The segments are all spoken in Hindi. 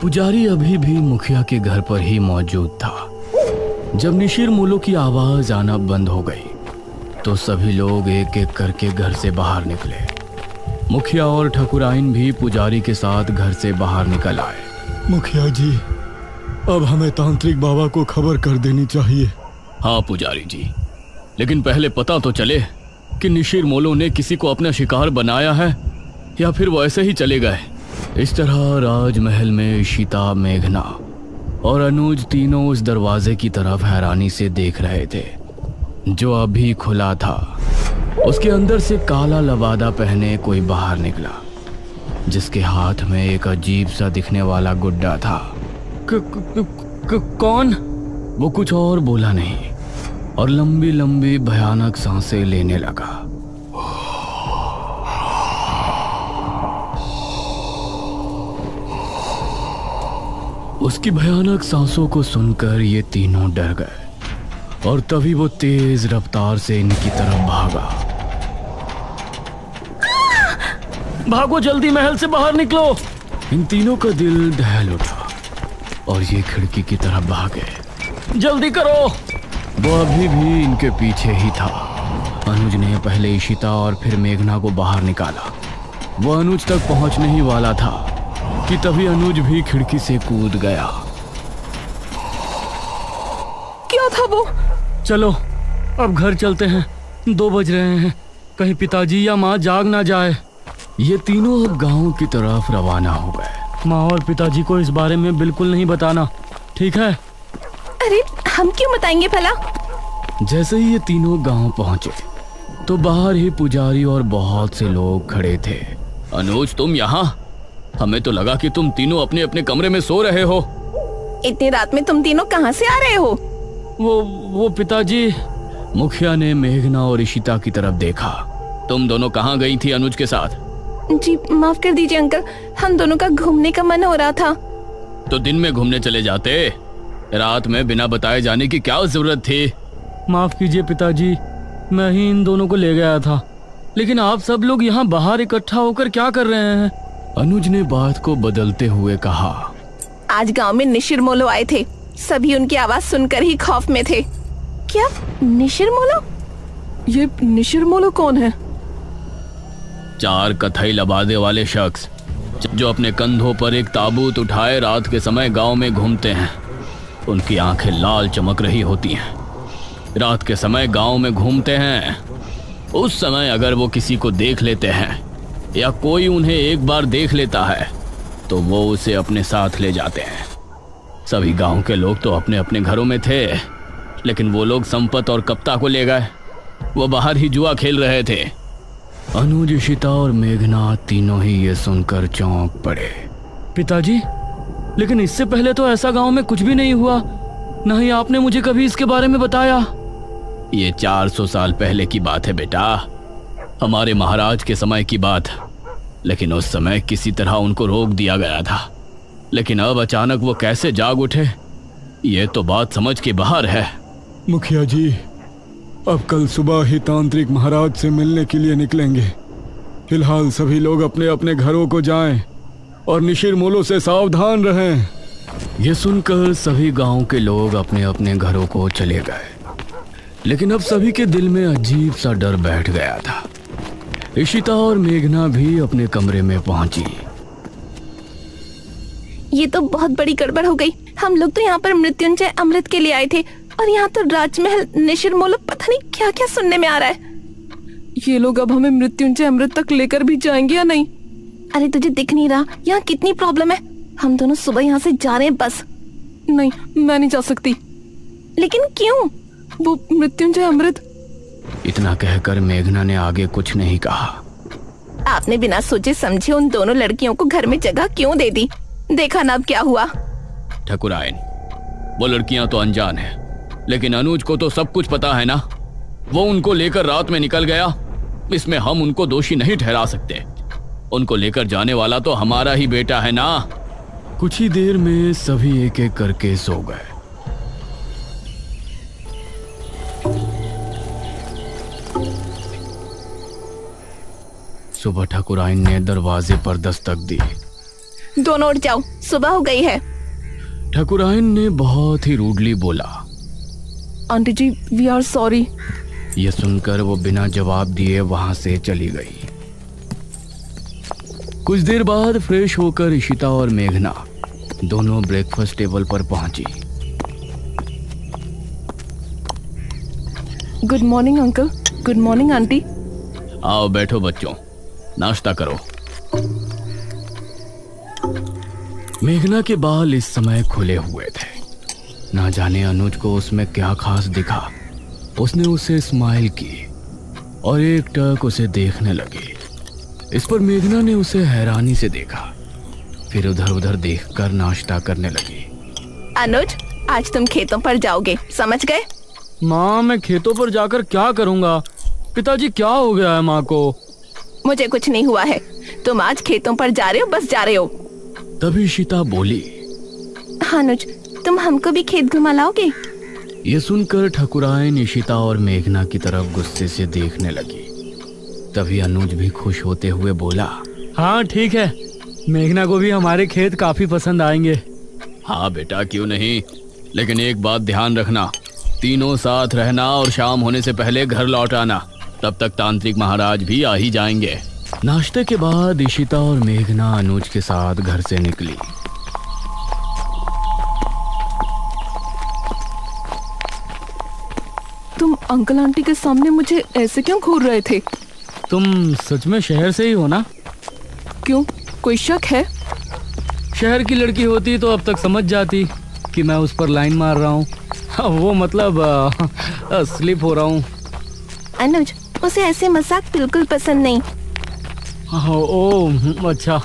पुजारी अभी भी मुखिया के घर पर ही मौजूद था। जब निशिर मोलो की आवाज आना बंद हो गई तो सभी लोग एक एक करके घर से बाहर निकले। मुखिया और ठकुराइन भी पुजारी के साथ घर से बाहर निकल आए। मुखिया जी, अब हमें तांत्रिक बाबा को खबर कर देनी चाहिए। हाँ पुजारी जी, लेकिन पहले पता तो चले कि निशिर मोलो ने किसी को अपना शिकार बनाया है या फिर वो ऐसे ही चले गए। इस तरह राजमहल में इशिता, मेघना और अनुज तीनों उस दरवाजे की तरफ हैरानी से देख रहे थे जो अभी खुला था। उसके अंदर से काला लबादा पहने कोई बाहर निकला जिसके हाथ में एक अजीब सा दिखने वाला गुड्डा था। कौन? वो कुछ और बोला नहीं और लंबी लंबी भयानक सांसें लेने लगा। उसकी भयानक सांसों को सुनकर ये तीनों डर गए और तभी वो तेज रफ्तार से इनकी तरफ भागा। भागो जल्दी, महल से बाहर निकलो। इन तीनों का दिल दहल उठा और ये खिड़की की तरफ भागे। जल्दी करो। वो अभी भी इनके पीछे ही था। अनुज ने पहले इशिता और फिर मेघना को बाहर निकाला। वो अनुज तक पहुंचने ही वाला था कि तभी अनुज भी खिड़की से कूद गया। क्या था वो? चलो अब घर चलते हैं, 2 बज रहे हैं, कहीं पिताजी या माँ जाग ना जाए। ये तीनों अब गांव की तरफ रवाना हो गए। माँ और पिताजी को इस बारे में बिल्कुल नहीं बताना, ठीक है? अरे हम क्यों बताएंगे भला? जैसे ही ये तीनों गांव पहुंचे तो बाहर ही पुजारी और बहुत से लोग खड़े थे। अनुज, तुम यहाँ? हमें तो लगा कि तुम तीनों अपने अपने कमरे में सो रहे हो। इतनी रात में तुम तीनों कहाँ से आ रहे हो? वो पिताजी। मुखिया ने मेघना और इशिता की तरफ देखा। तुम दोनों कहाँ गई थी अनुज के साथ? जी माफ कर दीजिए अंकल, हम दोनों का घूमने का मन हो रहा था। तो दिन में घूमने चले जाते, रात में बिना बताए जाने की क्या जरूरत थी? माफ कीजिए पिताजी, मैं ही इन दोनों को ले गया था, लेकिन आप सब लोग यहाँ बाहर इकट्ठा होकर क्या कर रहे हैं? अनुज ने बात को बदलते हुए कहा। आज गांव में निशिर मोलो आए थे, सभी उनकी आवाज सुनकर ही खौफ में थे। क्या निशिर मोलो? ये निशिर मोलो कौन है? 4 कथई लबादे वाले शख्स जो अपने कंधों पर एक ताबूत उठाए रात के समय गांव में घूमते हैं। उनकी आंखें लाल चमक रही होती हैं। रात के समय गांव में घूमते हैं। उस समय अगर वो किसी को देख लेते हैं या कोई उन्हें एक बार देख लेता है तो वो उसे अपने साथ ले जाते हैं। सभी गांव के लोग तो अपने अपने घरों में थे, लेकिन वो लोग संपत और कप्ता को ले गए। वो बाहर ही जुआ खेल रहे थे। अनुज, इशिता और मेघना तीनों ही ये सुनकर चौंक पड़े। पिताजी, लेकिन इससे पहले तो ऐसा गांव में कुछ भी नहीं हुआ, न ही आपने मुझे कभी इसके बारे में बताया। ये 400 साल पहले की बात है बेटा, हमारे महाराज के समय की बात। लेकिन उस समय किसी तरह उनको रोक दिया गया था, लेकिन अब अचानक वो कैसे जाग उठे, ये तो बात समझ के बाहर है। मुखिया जी, अब कल सुबह ही तांत्रिक महाराज से मिलने के लिए निकलेंगे। फिलहाल सभी लोग अपने अपने घरों को जाएं और निशिर मोलो से सावधान रहें। ये सुनकर सभी गांव के लोग अपने अपने घरों को चले गए, लेकिन अब सभी के दिल में अजीब सा डर बैठ गया था। इशिता और मेघना भी अपने कमरे में पहुंची। ये तो बहुत बड़ी गड़बड़ हो गई। हम लोग तो यहाँ पर मृत्युंजय अमृत के लिए आए थे और यहाँ तो राजमहल निशिर मोलो पता नहीं क्या क्या सुनने में आ रहा है। ये लोग अब हमें मृत्युंजय अमृत तक लेकर भी जाएंगे या नहीं? अरे तुझे दिख नहीं रहा यहाँ कितनी प्रॉब्लम है? हम दोनों सुबह यहाँ से जा रहे हैं बस। नहीं, मैं नहीं जा सकती। लेकिन क्यों? वो मृत्युंजय अमृत। इतना कहकर मेघना ने आगे कुछ नहीं कहा। आपने बिना सोचे समझे उन दोनों लड़कियों को घर में जगह क्यों दे दी? देखा ना अब क्या हुआ। ठकुराइन, वो लड़कियां तो अनजान है, लेकिन अनुज को तो सब कुछ पता है ना। वो उनको लेकर रात में निकल गया, इसमें हम उनको दोषी नहीं ठहरा सकते। उनको लेकर जाने वाला तो हमारा ही बेटा है ना। कुछ ही देर में सभी एक एक करके सो गए। सुबह ठकुराइन ने दरवाजे पर दस्तक दी। दोनों उठ जाओ, सुबह हो गई है। ठाकुरायन ने बहुत ही रूडली बोला। Aunty ji, we are sorry. यह सुनकर वो बिना जवाब दिए वहां से चली गई। कुछ देर बाद फ्रेश होकर इशिता और मेघना दोनों ब्रेकफास्ट टेबल पर पहुंची। Good morning uncle. Good morning aunty. आओ बैठो बच्चों, नाश्ता करो। मेघना के बाल इस समय खुले हुए थे। ना जाने अनुज को उसमें क्या खास दिखा। उसने उसे स्माइल की और एक टक उसे देखने लगी। इस पर मेघना ने उसे हैरानी से देखा, फिर उधर उधर देखकर नाश्ता करने लगी। अनुज, आज तुम खेतों पर जाओगे, समझ गए? माँ, मैं खेतों पर जाकर क्या करूँगा? पिताजी, क्या हो गया है माँ को? मुझे कुछ नहीं हुआ है। तुम आज खेतों पर जा रहे हो, बस जा रहे हो। तभी इशिता बोली। अनुज, तुम हमको भी खेत घुमा लाओगे? ये सुनकर ठाकुरायन इशिता और मेघना की तरफ गुस्से से देखने लगी। तभी अनुज भी खुश होते हुए बोला, हाँ ठीक है, मेघना को भी हमारे खेत काफी पसंद आएंगे। हाँ बेटा, क्यों नहीं, लेकिन एक बात ध्यान रखना, तीनों साथ रहना और शाम होने से पहले घर लौट आना। तब तक तांत्रिक महाराज भी आ ही जाएंगे। नाश्ते के बाद इशिता और मेघना अनुज के साथ घर से निकली। तुम अंकल आंटी के सामने मुझे ऐसे क्यों घूर रहे थे? तुम सच में शहर से ही हो ना? क्यों, कोई शक है? शहर की लड़की होती तो अब तक समझ जाती कि मैं उस पर लाइन मार रहा हूँ। वो मतलब स्लिप हो रहा हूँ। अनुज, उसे ऐसे मजाक बिल्कुल पसंद नहीं। ओह अच्छा।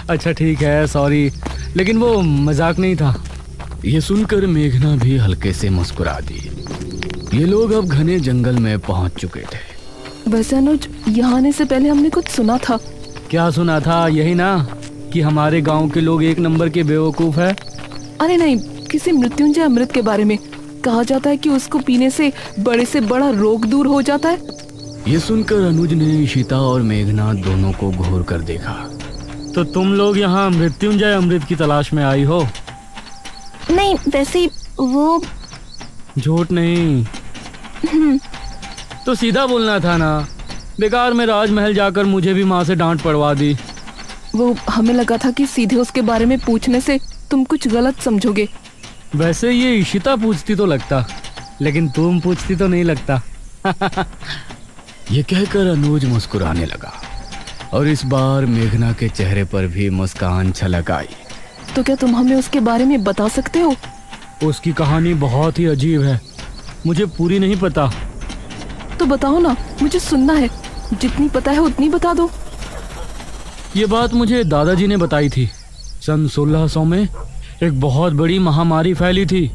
अच्छा ठीक है, सॉरी, लेकिन वो मजाक नहीं था। ये सुनकर मेघना भी हल्के से मुस्कुरा दी। ये लोग अब घने जंगल में पहुंच चुके थे। वैसे अनुज, यहाँ आने से पहले हमने कुछ सुना था। क्या सुना था? यही ना कि हमारे गांव के लोग एक नंबर के बेवकूफ है। अरे नहीं, किसी मृत्युंजय अमृत के बारे में कहा जाता है कि उसको पीने से बड़े से बड़ा रोग दूर हो जाता है। ये सुनकर अनुज ने इशिता और मेघना दोनों को घूर कर देखा। तो तुम लोग यहाँ मृत्युंजय अमृत की तलाश में आई हो? नहीं, वैसे वो झूठ नहीं तो सीधा बोलना था ना। बेकार में राजमहल जाकर मुझे भी माँ से डांट पड़वा दी। वो हमें लगा था कि सीधे उसके बारे में पूछने से तुम कुछ गलत समझोगे। वैसे ये इशिता पूछती तो लगता, लेकिन तुम पूछती तो नहीं लगता। ये कहकर अनुज मुस्कुराने लगा और इस बार मेघना के चेहरे पर भी मुस्कान छलक आई। तो क्या तुम हमें उसके बारे में बता सकते हो? उसकी कहानी बहुत ही अजीब है, मुझे पूरी नहीं पता। तो बताओ ना, मुझे सुनना है। जितनी पता है उतनी बता दो। ये बात मुझे दादाजी ने बताई थी। सन 1600 में एक बहुत बड़ी महामारी फैली थी।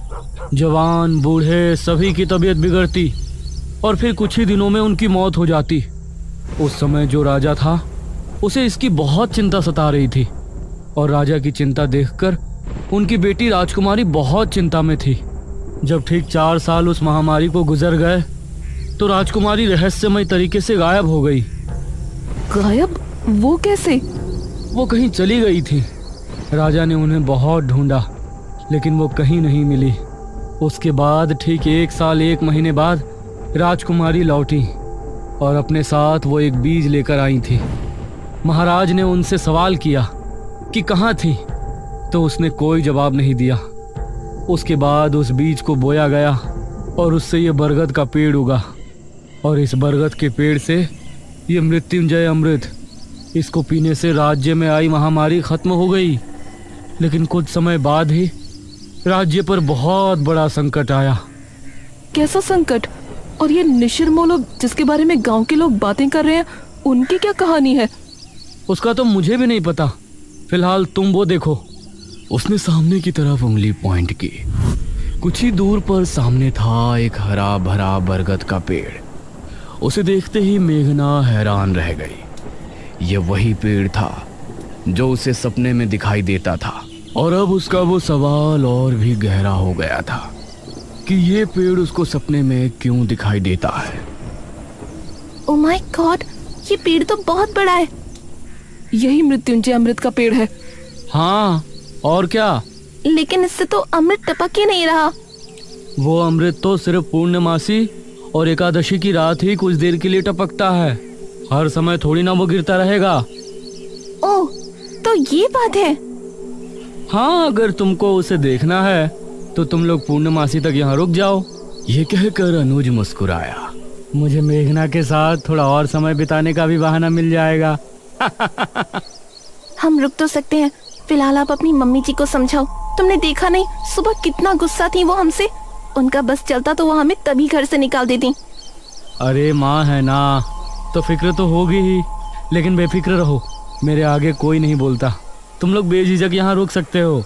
जवान बूढ़े सभी की तबीयत बिगड़ती और फिर कुछ ही दिनों में उनकी मौत हो जाती। उस समय जो राजा था उसे इसकी बहुत चिंता सता रही थी और राजा की चिंता देखकर उनकी बेटी राजकुमारी बहुत चिंता में थी। जब ठीक 4 साल उस महामारी को गुजर गए तो राजकुमारी रहस्यमय तरीके से गायब हो गई। गायब? वो कैसे? वो कहीं चली गई थी। राजा ने उन्हें बहुत ढूंढा लेकिन वो कहीं नहीं मिली। उसके बाद ठीक 1 साल 1 महीने बाद राजकुमारी लौटी और अपने साथ वो एक बीज लेकर आई थी। महाराज ने उनसे सवाल किया कि कहाँ थी, तो उसने कोई जवाब नहीं दिया। उसके बाद उस बीज को बोया गया और उससे ये बरगद का पेड़ उगा और इस बरगद के पेड़ से ये मृत्युंजय अमृत, इसको पीने से राज्य में आई महामारी खत्म हो गई। लेकिन कुछ समय बाद ही राज्य पर बहुत बड़ा संकट आया। कैसा संकट? और ये निशिर जिसके बारे में गांव के लोग बातें कर रहे हैं, उनकी क्या कहानी है? उसका तो मुझे भी नहीं पता। फिलहाल तुम वो देखो। उसने सामने की तरफ उंगली पॉइंट की। कुछ ही दूर पर सामने था एक हरा भरा बरगद का पेड़। उसे देखते ही मेघना हैरान रह गई। यह वही पेड़ था जो उसे सपने में दिखाई देता था और अब उसका वो सवाल और भी गहरा हो गया था कि ये पेड़ उसको सपने में क्यों दिखाई देता है। ओह माय गॉड, ये पेड़ तो बहुत बड़ा है। यही मृत्युंजय अमृत का पेड़ है। हाँ, और क्या? लेकिन इससे तो अमृत टपक ही नहीं रहा। वो अमृत तो सिर्फ पूर्णमासी और एकादशी की रात ही कुछ देर के लिए टपकता है। हर समय थोड़ी ना वो गिरता रहेगा। ओह, तो ये बात है। हाँ, अगर तुमको उसे देखना है तो तुम लोग पूर्णमासी तक यहाँ रुक जाओ। ये कहकर अनुज मुस्कुराया। मुझे मेघना के साथ थोड़ा और समय बिताने का भी बहाना मिल जाएगा। हम रुक तो सकते हैं, फिलहाल आप अपनी मम्मी जी को समझाओ। तुमने देखा नहीं सुबह कितना गुस्सा थी वो हमसे। उनका बस चलता तो वो हमें तभी घर से निकाल देती। अरे माँ है ना, तो फिक्र तो होगी ही, लेकिन बेफिक्र रहो, मेरे आगे कोई नहीं बोलता। तुम लोग बेझिझक यहाँ रुक सकते हो।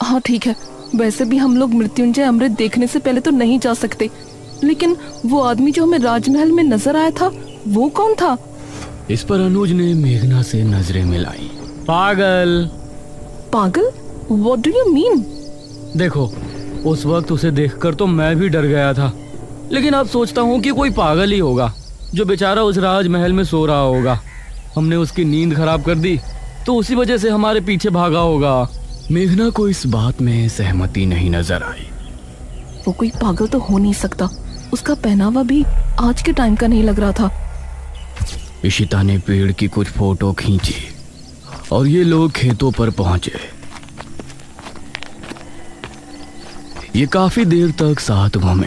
हाँ ठीक है, वैसे भी हम लोग मृत्युंजय अमृत देखने से पहले तो नहीं जा सकते। लेकिन वो आदमी जो हमें राजमहल में नजर आया था, वो कौन था? इस पर अनुज ने मेघना से नजरें मिलाई। पागल। पागल? What do you mean? देखो, उस वक्त उसे देखकर तो मैं भी डर गया था, लेकिन अब सोचता हूँ कि कोई पागल ही होगा जो बेचारा उस राजमहल में सो रहा होगा। हमने उसकी नींद खराब कर दी तो उसी वजह से हमारे पीछे भागा होगा। मेघना को इस बात में सहमति नहीं नजर आई। वो कोई पागल तो हो नहीं सकता, उसका पहनावा भी आज के टाइम का नहीं लग रहा था। इशिता ने पेड़ की कुछ फोटो खींची और ये लोग खेतों पर पहुंचे। ये काफी देर तक साथ घूमे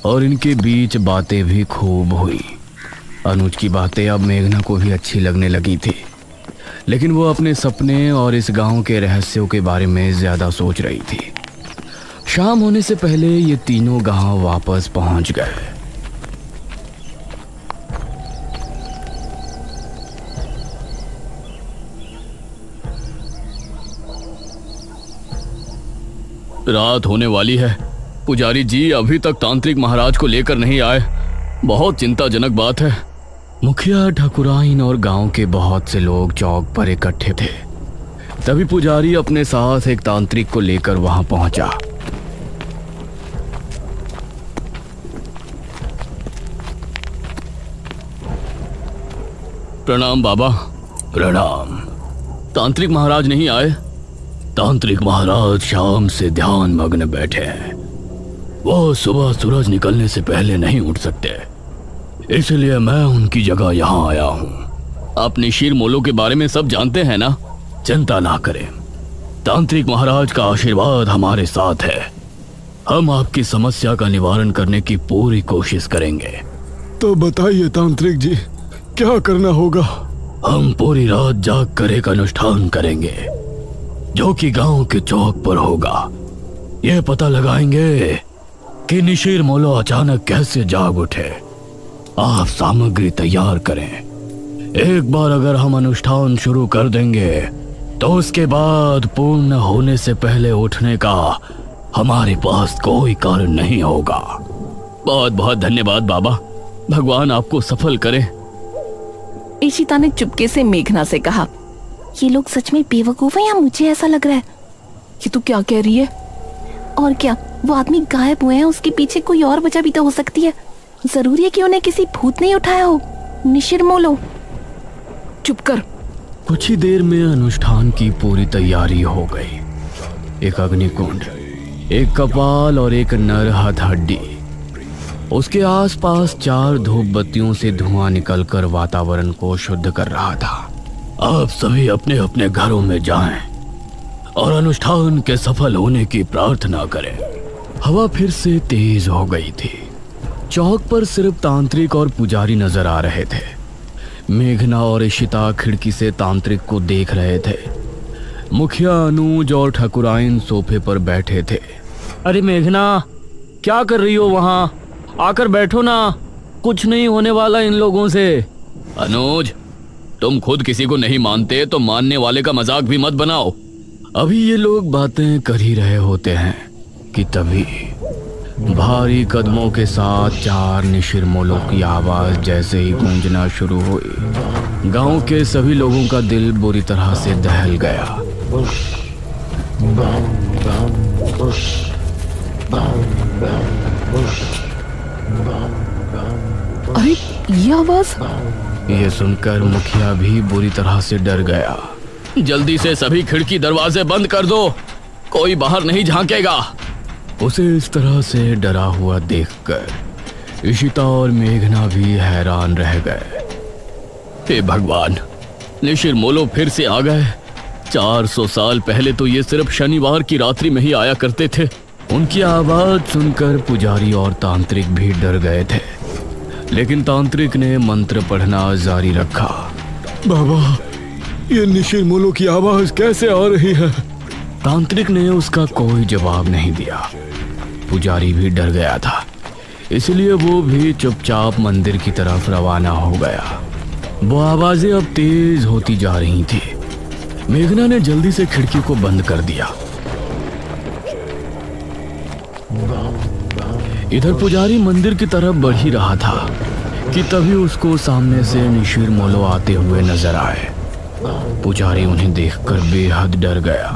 और इनके बीच बातें भी खूब हुई। अनुज की बातें अब मेघना को भी अच्छी लगने लगी थी, लेकिन वो अपने सपने और इस गांव के रहस्यों के बारे में ज्यादा सोच रही थी। शाम होने से पहले ये तीनों गांव वापस पहुंच गए। रात होने वाली है। पुजारी जी अभी तक तांत्रिक महाराज को लेकर नहीं आए। बहुत चिंताजनक बात है। मुखिया, ठाकुराइन और गांव के बहुत से लोग चौक पर इकट्ठे थे। तभी पुजारी अपने साथ एक तांत्रिक को लेकर वहां पहुंचा। प्रणाम बाबा। प्रणाम। तांत्रिक महाराज नहीं आए? तांत्रिक महाराज शाम से ध्यान मग्न बैठे हैं। वो सुबह सूरज निकलने से पहले नहीं उठ सकते, इसलिए मैं उनकी जगह यहाँ आया हूँ। आप निशिर मोलो के बारे में सब जानते हैं ना? चिंता ना करें, तांत्रिक महाराज का आशीर्वाद हमारे साथ है। हम आपकी समस्या का निवारण करने की पूरी कोशिश करेंगे। तो बताइए तांत्रिक जी, क्या करना होगा? हम पूरी रात जाग कर एक अनुष्ठान करेंगे जो कि गांव के चौक पर होगा। यह पता लगाएंगे कि निशिर मोलो अचानक कैसे जाग उठे। आप सामग्री तैयार करें। एक बार अगर हम अनुष्ठान शुरू कर देंगे तो उसके बाद पूर्ण होने से पहले उठने का हमारे पास कोई कारण नहीं होगा। बहुत बहुत धन्यवाद बाबा, भगवान आपको सफल करे। इशिता ने चुपके से मेघना से कहा, ये लोग सच में बेवकूफ हैं या मुझे ऐसा लग रहा है? ये तू क्या कह रही है? और क्या, वो आदमी गायब हुए हैं, उसके पीछे कोई और वजह भी तो हो सकती है। जरूरी है कि उन्हें किसी भूत नहीं उठाया हो। निशिर मोलो, चुप कर। कुछ ही देर में अनुष्ठान की पूरी तैयारी हो गई। एक अग्निकुंड, एक कपाल और एक नर हथहड्डी। उसके आसपास 4 धूप बत्तियों से धुआं निकलकर वातावरण को शुद्ध कर रहा था। आप सभी अपने अपने घरों में जाएं और अनुष्ठान के सफल होने की प्रार्थना करें। हवा फिर से तेज हो गई थी। चौक पर सिर्फ तांत्रिक और पुजारी नजर आ रहे थे। मेघना और इशिता खिड़की से तांत्रिक को देख रहे थे। मुखिया, अनुज और ठाकुराइन सोफे पर बैठे थे। अरे मेघना, क्या कर रही हो वहां? आकर बैठो ना, कुछ नहीं होने वाला इन लोगों से। अनुज, तुम खुद किसी को नहीं मानते तो मानने वाले का मजाक भी मत बनाओ। अभी ये लोग बातें कर ही रहे होते हैं कि तभी भारी कदमों के साथ 4 निशिर मोलों की आवाज जैसे ही गूंजना शुरू हुई, गांव के सभी लोगों का दिल बुरी तरह से दहल गया। अरे ये आवाज! ये सुनकर मुखिया भी बुरी तरह से डर गया। जल्दी से सभी खिड़की दरवाजे बंद कर दो, कोई बाहर नहीं झांकेगा। उसे इस तरह से डरा हुआ देखकर इशिता और मेघना भी हैरान रह गए। हे भगवान, निशिर मोलो फिर से आ गए। 400 साल पहले तो ये सिर्फ शनिवार की रात्रि में ही आया करते थे। उनकी आवाज सुनकर पुजारी और तांत्रिक भी डर गए थे, लेकिन तांत्रिक ने मंत्र पढ़ना जारी रखा। बाबा, ये निशिर मोलो की आवाज कैसे आ रही है? तांत्रिक ने उसका कोई जवाब नहीं दिया। पुजारी भी डर गया था, इसलिए वो भी चुपचाप मंदिर की तरफ रवाना हो गया। वो आवाजें अब तेज होती जा रही थी। मेघना ने जल्दी से खिड़की को बंद कर दिया। इधर पुजारी मंदिर की तरफ बढ़ ही रहा था कि तभी उसको सामने से निशिर मोलो आते हुए नजर आए। पुजारी उन्हें देखकर बेहद डर गया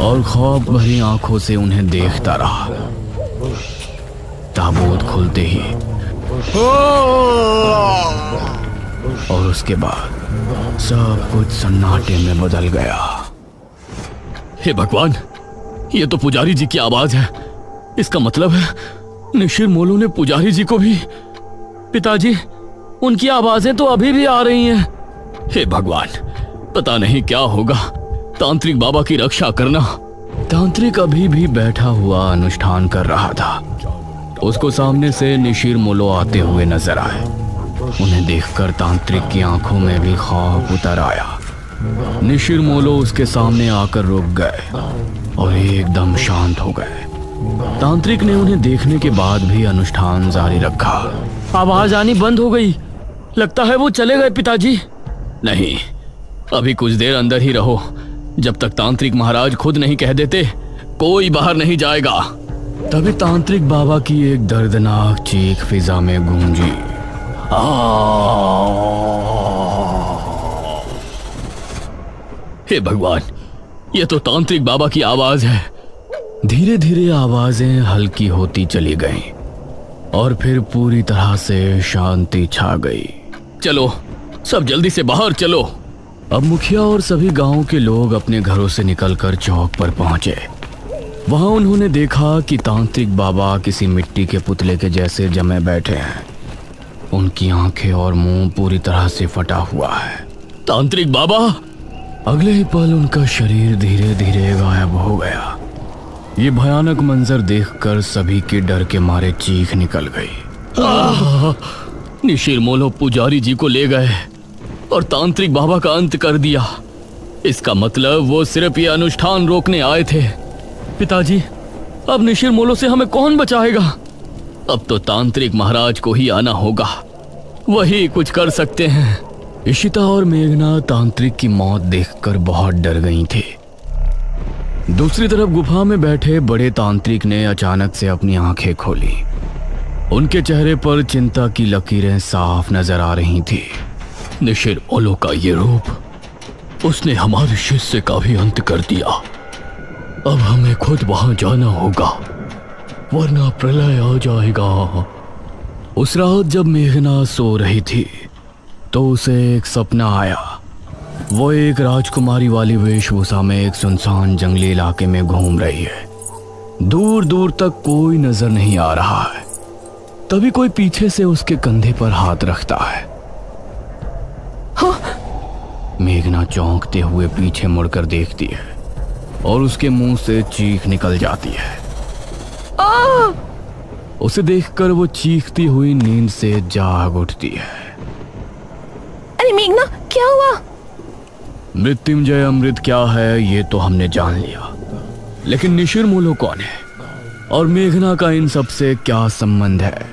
और खौफ भरी आंखों से उन्हें देखता रहा। ताबूत खुलते ही और उसके बाद सब कुछ सन्नाटे में बदल गया। हे भगवान, ये तो पुजारी जी की आवाज है। इसका मतलब है निशिर मोलो ने पुजारी जी को भी। पिताजी, उनकी आवाजें तो अभी भी आ रही हैं। हे भगवान, पता नहीं क्या होगा। तांत्रिक बाबा की रक्षा करना। तांत्रिक अभी भी बैठा हुआ अनुष्ठान कर रहा था। उसको सामने से निशिर मोलो आते हुए नजर आए। उन्हें देखकर तांत्रिक की आंखों में भी खौफ उतर आया। निशिर मोलो उसके सामने आकर रुक गए और एकदम शांत हो गए। तांत्रिक ने उन्हें देखने के बाद भी अनुष्ठान जारी रखा। आवाज आनी बंद हो गई। लगता है वो चले गए पिताजी। नहीं, अभी कुछ देर अंदर ही रहो। जब तक तांत्रिक महाराज खुद नहीं कह देते, कोई बाहर नहीं जाएगा। तभी तांत्रिक बाबा की एक दर्दनाक चीख फिजा में गूंजी। हे भगवान, ये तो तांत्रिक बाबा की आवाज है। धीरे धीरे आवाजें हल्की होती चली गईं और फिर पूरी तरह से शांति छा गई। चलो, सब जल्दी से बाहर चलो। अब मुखिया और सभी गांव के लोग अपने घरों से निकलकर चौक पर पहुंचे। वहां उन्होंने देखा कि तांत्रिक बाबा किसी मिट्टी के पुतले के जैसे जमे बैठे हैं। उनकी आंखें और मुंह पूरी तरह से फटा हुआ है। तांत्रिक बाबा! अगले ही पल उनका शरीर धीरे धीरे गायब हो गया। ये भयानक मंजर देखकर सभी के डर के मारे चीख निकल गई। निशिर मोलो पुजारी जी को ले गए और तांत्रिक बाबा का अंत कर दिया। इसका मतलब वो सिर्फ ये अनुष्ठान रोकने आए थे। पिताजी, अब निशिर मोलो से हमें कौन बचाएगा? अब तो तांत्रिक महाराज को ही आना होगा, वही कुछ कर सकते हैं। इशिता और मेघना तांत्रिक की मौत देखकर बहुत डर गई थी। दूसरी तरफ गुफा में बैठे बड़े तांत्रिक ने अचानक से अपनी आंखें खोली। उनके चेहरे पर चिंता की लकीरें साफ नजर आ रही थी। निशिर मोलो का ये रूप, उसने हमारे शिष्य का भी अंत कर दिया। अब हमें खुद वहां जाना होगा, वरना प्रलय आ जाएगा। उस रात जब मेघना सो रही थी तो उसे एक सपना आया। वो एक राजकुमारी वाली वेशभूषा में एक सुनसान जंगली इलाके में घूम रही है। दूर दूर तक कोई नजर नहीं आ रहा है। तभी कोई पीछे से उसके कंधे पर हाथ रखता है। हाँ? मेघना चौंकते हुए पीछे मुड़कर देखती है और उसके मुंह से चीख निकल जाती है। उसे देखकर वो चीखती हुई नींद से जाग उठती है। अरे मेघना, क्या हुआ? मृत्युंजय अमृत क्या है ये तो हमने जान लिया, लेकिन निशिर मोलो कौन है और मेघना का इन सब से क्या संबंध है?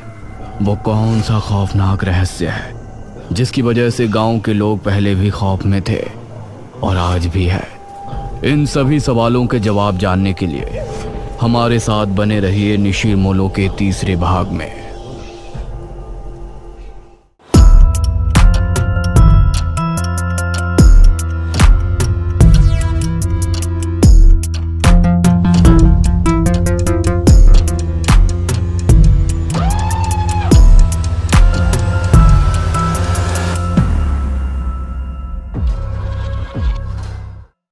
वो कौन सा खौफनाक रहस्य है जिसकी वजह से गांव के लोग पहले भी खौफ में थे और आज भी है? इन सभी सवालों के जवाब जानने के लिए हमारे साथ बने रहिए निशिर मोलो के तीसरे भाग में।